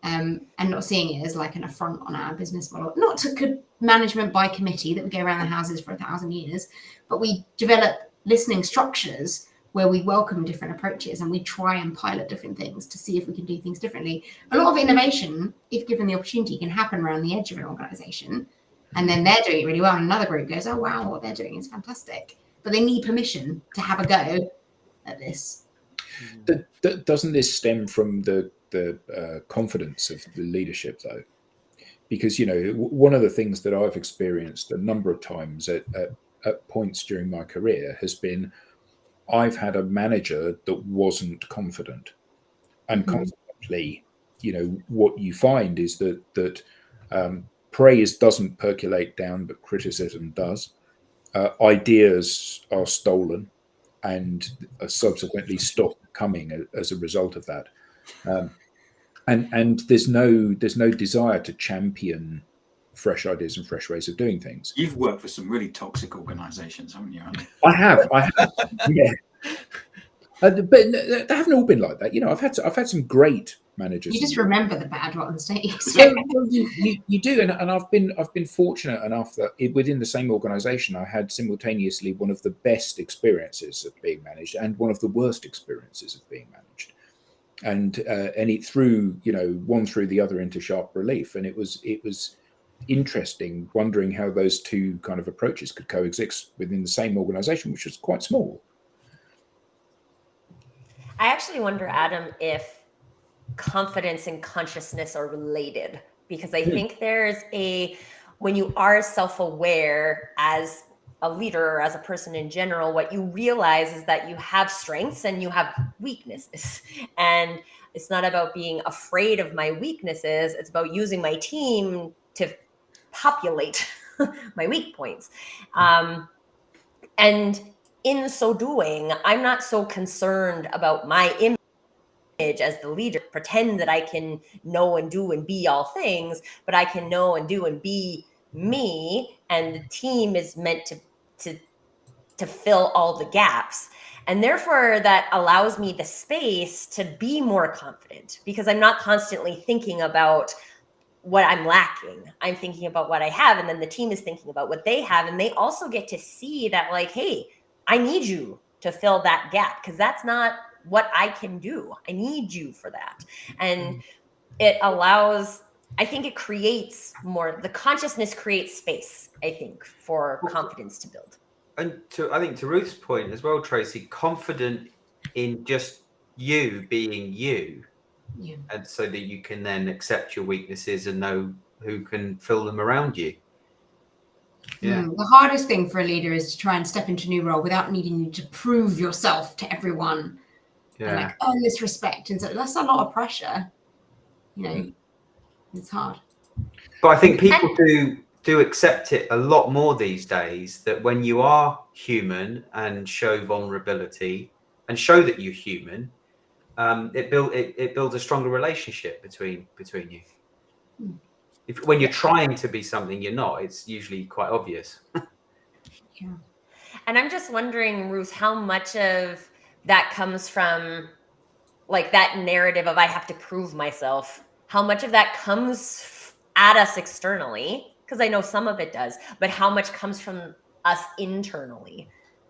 and not seeing it as like an affront on our business model. Not to management by committee that we go around the houses for 1,000 years, but we develop listening structures where we welcome different approaches and we try and pilot different things to see if we can do things differently. A lot of innovation, if given the opportunity, can happen around the edge of an organization. And then they're doing it really well. And another group goes, oh, wow, what they're doing is fantastic. But they need permission to have a go at this. Doesn't this stem from the confidence of the leadership, though, because one of the things that I've experienced a number of times at points during my career has been I've had a manager that wasn't confident, and consequently, what you find is that praise doesn't percolate down, but criticism does. Ideas are stolen and subsequently stop coming as a result of that. And there's no desire to champion fresh ideas and fresh ways of doing things. You've worked for some really toxic organisations, haven't you, Andy? I have, yeah. But they haven't all been like that. I've had some great managers. You just remember the bad ones, don't you? So, you do, and I've been fortunate enough that within the same organisation, I had simultaneously one of the best experiences of being managed and one of the worst experiences of being managed, and it threw one through the other into sharp relief, and it was interesting wondering how those two kind of approaches could coexist within the same organisation, which was quite small. I actually wonder, Adam, if confidence and consciousness are related, because I think when you are self-aware as a leader or as a person in general, what you realize is that you have strengths and you have weaknesses. And it's not about being afraid of my weaknesses. It's about using my team to populate my weak points. And in so doing, I'm not so concerned about my image as the leader, pretend that I can know and do and be all things, but I can know and do and be me, and the team is meant to fill all the gaps. And therefore that allows me the space to be more confident, because I'm not constantly thinking about what I'm lacking. I'm thinking about what I have, and then the team is thinking about what they have, and they also get to see that, like, hey, I need you to fill that gap, because that's not what I can do. I need you for that. And it allows, I think it creates more, the consciousness creates space, I think, for confidence to build. And I think to Ruth's point as well, Tracy, confident in just you being you. Yeah. And so that you can then accept your weaknesses and know who can fill them around you. Yeah. The hardest thing for a leader is to try and step into a new role without needing you to prove yourself to everyone. Yeah. And earn this respect. And so that's a lot of pressure. It's hard. But I think people do accept it a lot more these days, that when you are human and show vulnerability and show that you're human, it builds a stronger relationship between you. When you're trying to be something you're not, it's usually quite obvious. Yeah. And I'm just wondering, Ruth, how much of that comes from like that narrative of I have to prove myself? How much of that comes at us externally? Because I know some of it does, but how much comes from us internally?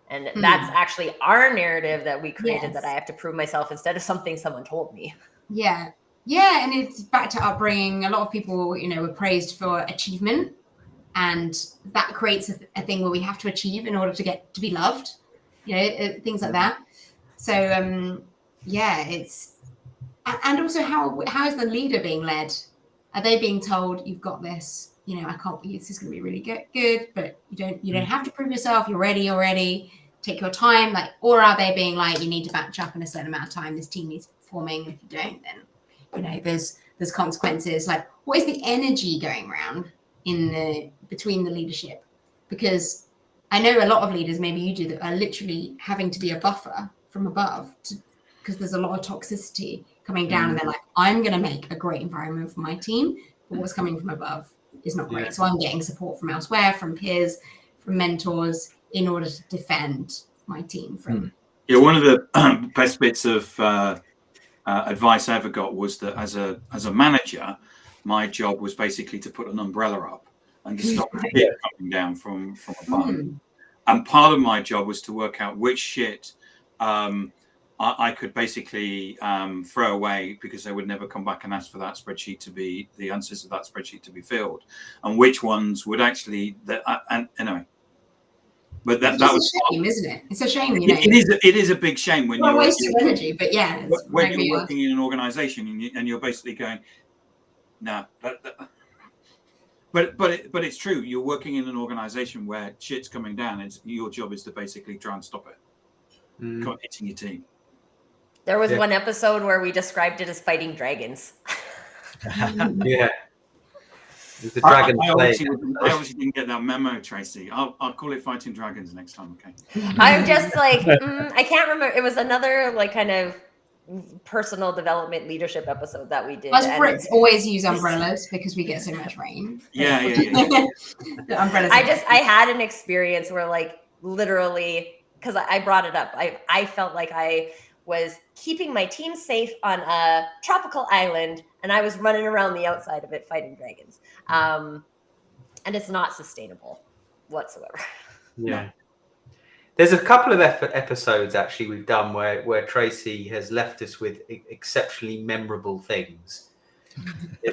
And that's actually our narrative that we created, that I have to prove myself instead of something someone told me. Yeah. Yeah. And it's back to upbringing. A lot of people, were praised for achievement, and that creates a thing where we have to achieve in order to be loved, things like that. So, it's, and also how is the leader being led? Are they being told, you've got this, I can't believe this is going to be really good, but you don't have to prove yourself. You're ready already. Take your time. Or are they being like, you need to batch up in a certain amount of time. This team needs performing. If you don't, then, there's consequences. Like, what is the energy going around between the leadership? Because I know a lot of leaders, maybe you do, that are literally having to be a buffer from above because there's a lot of toxicity coming down, and they're like, I'm going to make a great environment for my team, but what's coming from above is not great. So I'm getting support from elsewhere, from peers, from mentors, in order to defend my team from. Yeah, one of the best bits of advice I ever got was that as a manager, my job was basically to put an umbrella up and to stop the shit coming down from above. And part of my job was to work out which shit I could basically throw away, because they would never come back and ask for that spreadsheet the answers of that spreadsheet to be filled, and which ones would actually. And anyway, But It's that just was a shame, isn't it? It's a shame, you know. it is a big shame when Not a you're waste of energy, but yeah, it's when maybe you're working in an organization and you're basically going, no. But it's true. You're working in an organization where shit's coming down. It's your job is to basically try and stop it. Not hitting your team. There was one episode where we described it as fighting dragons. Yeah. The dragon I obviously didn't get that memo, Tracy. I'll call it Fighting Dragons next time, okay? I'm just like, I can't remember. It was another like kind of personal development leadership episode that we did. Us and Brits always use umbrellas because we get so much rain. Yeah. The umbrellas. I had an experience where like literally, because I brought it up, I felt like I was keeping my team safe on a tropical island and I was running around the outside of it fighting dragons. And it's not sustainable whatsoever. Yeah. There's a couple of episodes actually we've done where Tracy has left us with exceptionally memorable things.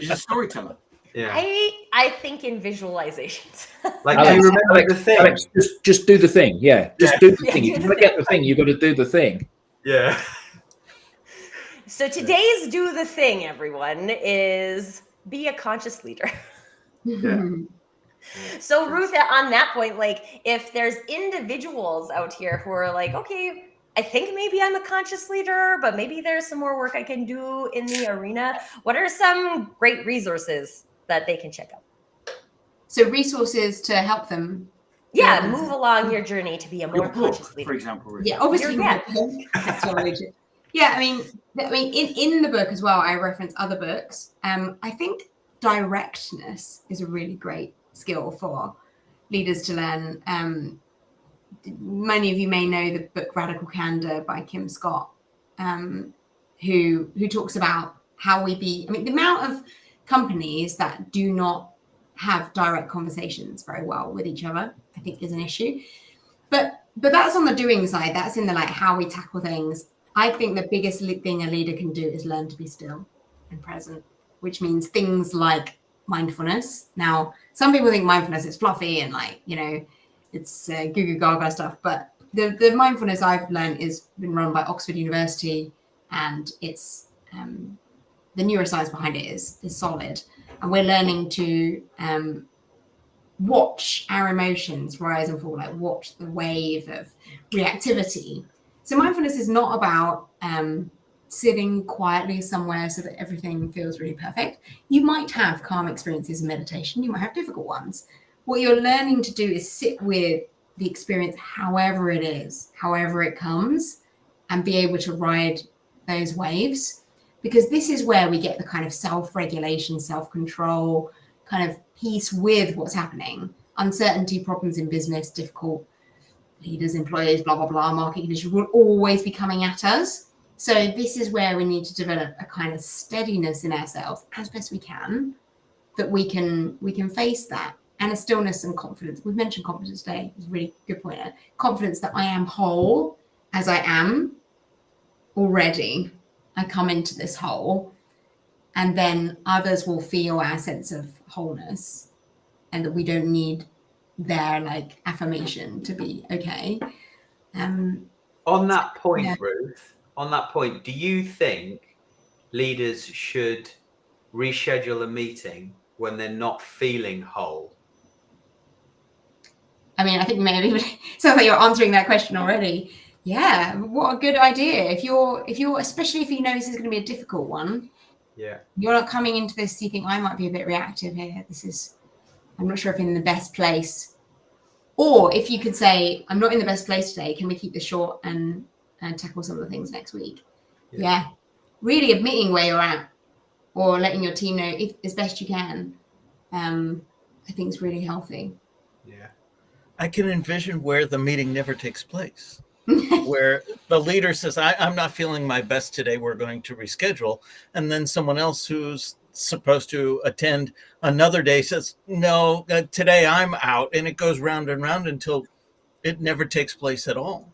She's a storyteller. Yeah. I think in visualizations. Like, Alex, do you remember the thing? Alex, just do the thing. Yeah, just do the thing. do If the you want to get the thing, you've got to do the thing. Yeah. So today's do the thing, everyone, is be a conscious leader. Yeah. So Ruth, on that point, like if there's individuals out here who are like, okay, I think maybe I'm a conscious leader, but maybe there's some more work I can do in the arena. What are some great resources that they can check out? So resources to help them. Yeah, move along your journey to be a more conscious leader. For example, Ruth. Yeah, obviously. That's what I would do. Yeah, I mean, in the book as well, I reference other books. I think directness is a really great skill for leaders to learn. Many of you may know the book Radical Candor by Kim Scott, who talks about how we be. I mean, the amount of companies that do not have direct conversations very well with each other, I think, is an issue. But that's on the doing side. That's in the like how we tackle things. I think the biggest thing a leader can do is learn to be still and present, which means things like mindfulness. Now, some people think mindfulness is fluffy and like, you know, it's goo goo gaga stuff. But the mindfulness I've learned is been run by Oxford University, and it's the neuroscience behind it is solid. And we're learning to watch our emotions rise and fall, like watch the wave of reactivity. So mindfulness is not about sitting quietly somewhere so that everything feels really perfect. You might have calm experiences in meditation. You might have difficult ones. What you're learning to do is sit with the experience, however it is, however it comes, and be able to ride those waves. Because this is where we get the kind of self-regulation, self-control, kind of peace with what's happening. Uncertainty, problems in business, difficult leaders, employees, blah, blah, blah, market conditions will always be coming at us. So this is where we need to develop a kind of steadiness in ourselves as best we can, that we can face that. And a stillness and confidence. We've mentioned confidence today. It's a really good point. Confidence that I am whole as I am already. I come into this whole, and then others will feel our sense of wholeness, and that we don't need their like affirmation to be okay. On that point, Ruth, on that point, do you think leaders should reschedule a meeting when they're not feeling whole? I mean, I think maybe sounds like you're answering that question already. Yeah, what a good idea. If you're, especially if you know this is going to be a difficult one. Yeah. You're not coming into this, you think I might be a bit reactive here. I'm not sure if I'm in the best place. Or if you could say, I'm not in the best place today, can we keep this short and tackle some of the things next week? Yeah. Really admitting where you're at, or letting your team know if as best you can, I think is really healthy. Yeah. I can envision where the meeting never takes place. Where the leader says, I'm not feeling my best today, we're going to reschedule. And then someone else who's supposed to attend another day says, no, today I'm out. And it goes round and round until it never takes place at all.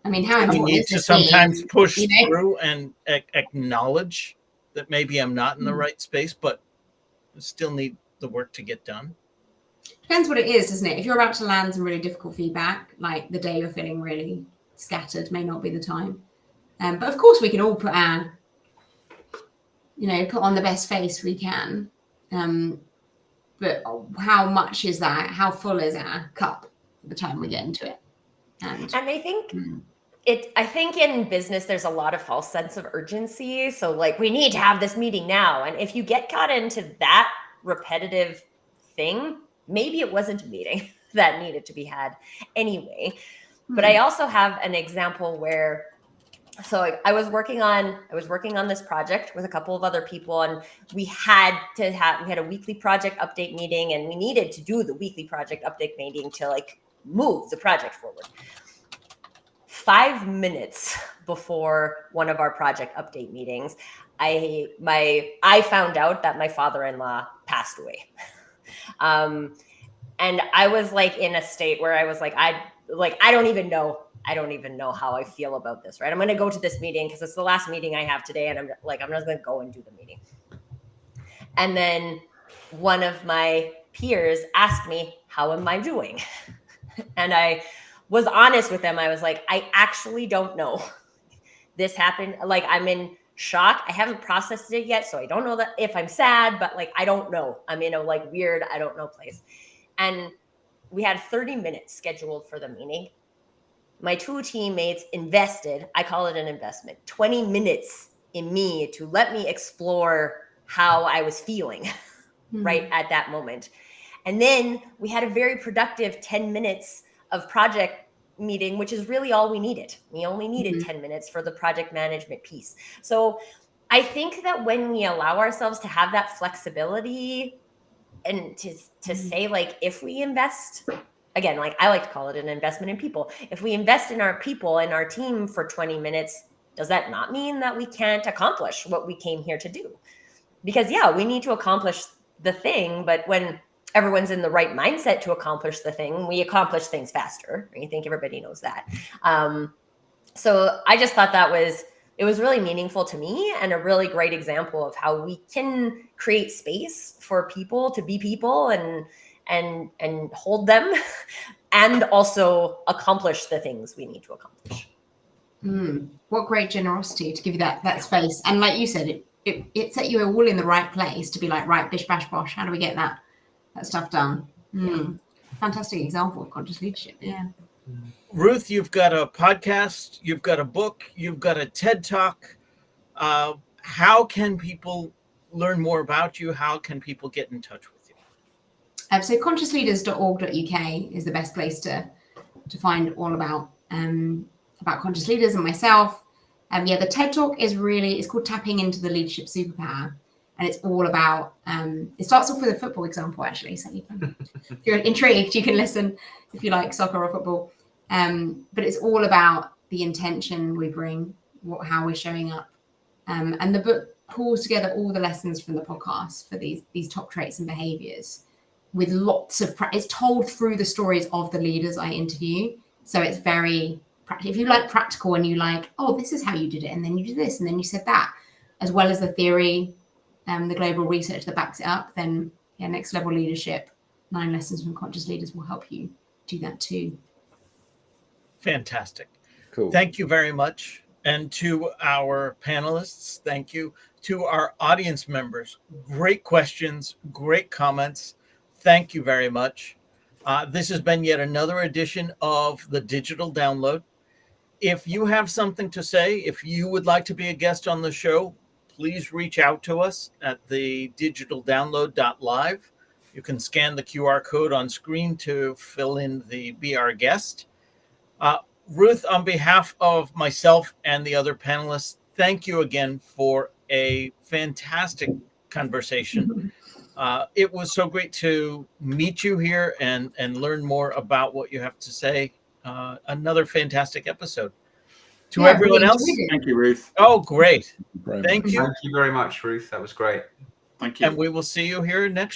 I mean, how we important need is to this sometimes thing, push you know? through and acknowledge that maybe I'm not in the right space, but still need the work to get done. Depends what it is, doesn't it? If you're about to land some really difficult feedback, like the day you're feeling really scattered may not be the time. But of course, we can all put on the best face we can. But how much is that? How full is our cup by the time we get into it? And I think I think in business, there's a lot of false sense of urgency. So like, we need to have this meeting now. And if you get caught into that repetitive thing, maybe it wasn't a meeting that needed to be had anyway. But I also have an example where, so I was working on this project with a couple of other people, and we had a weekly project update meeting, and we needed to do the weekly project update meeting to like move the project forward. 5 minutes before one of our project update meetings, I found out that my father-in-law passed away. And I was like in a state where I was like, I don't even know how I feel about this, right? I'm going to go to this meeting because it's the last meeting I have today. And I'm just going to go and do the meeting. And then one of my peers asked me, how am I doing? And I was honest with them. I was like, I actually don't know. This happened. Like, I'm in shock. I haven't processed it yet. So I don't know that if I'm sad, but like, I don't know. I'm in a like weird, I don't know place. And we had 30 minutes scheduled for the meeting. My two teammates invested, I call it an investment, 20 minutes in me to let me explore how I was feeling right at that moment. And then we had a very productive 10 minutes of project meeting, which is really all we needed. We only needed 10 minutes for the project management piece. So I think that when we allow ourselves to have that flexibility and to say, like, if we invest, again, like I like to call it an investment in people. If we invest in our people and our team for 20 minutes, does that not mean that we can't accomplish what we came here to do? Because yeah, we need to accomplish the thing, but when everyone's in the right mindset to accomplish the thing, we accomplish things faster. I think everybody knows that. So I just thought it was really meaningful to me and a really great example of how we can create space for people to be people and hold them and also accomplish the things we need to accomplish. What great generosity to give you that space. And like you said, it set you all in the right place to be like, right, bish, bash, bosh, how do we get that stuff done? Fantastic example of conscious leadership. Yeah. Ruth, you've got a podcast, you've got a book, you've got a TED Talk. How can people learn more about you? How can people get in touch with you? So consciousleaders.org.uk is the best place to find all about conscious leaders and myself. The TED Talk is called Tapping into the Leadership Superpower. And it's all about, it starts off with a football example, actually. So if you're intrigued, you can listen if you like soccer or football. But it's all about the intention we bring, how we're showing up. And the book pulls together all the lessons from the podcast for these top traits and behaviors with lots of it's told through the stories of the leaders I interview. So it's very practical. If you like practical and you like, oh, this is how you did it, and then you did this, and then you said that, as well as the theory, the global research that backs it up, then next level leadership, 9 lessons from conscious leaders will help you do that too. Fantastic. Cool. Thank you very much. And to our panelists, thank you. To our audience members, great questions, great comments. Thank you very much. This has been yet another edition of the Digital Download. If you have something to say, if you would like to be a guest on the show, please reach out to us at the digitaldownload.live. You can scan the QR code on screen to fill in the Be Our Guest. Ruth, on behalf of myself and the other panelists, thank you again for a fantastic conversation. It was so great to meet you here and learn more about what you have to say. Another fantastic episode. To everyone else, thank you, Ruth. Oh, great. Thank you. Thank you. Thank you very much, Ruth. That was great. Thank you. And we will see you here next week.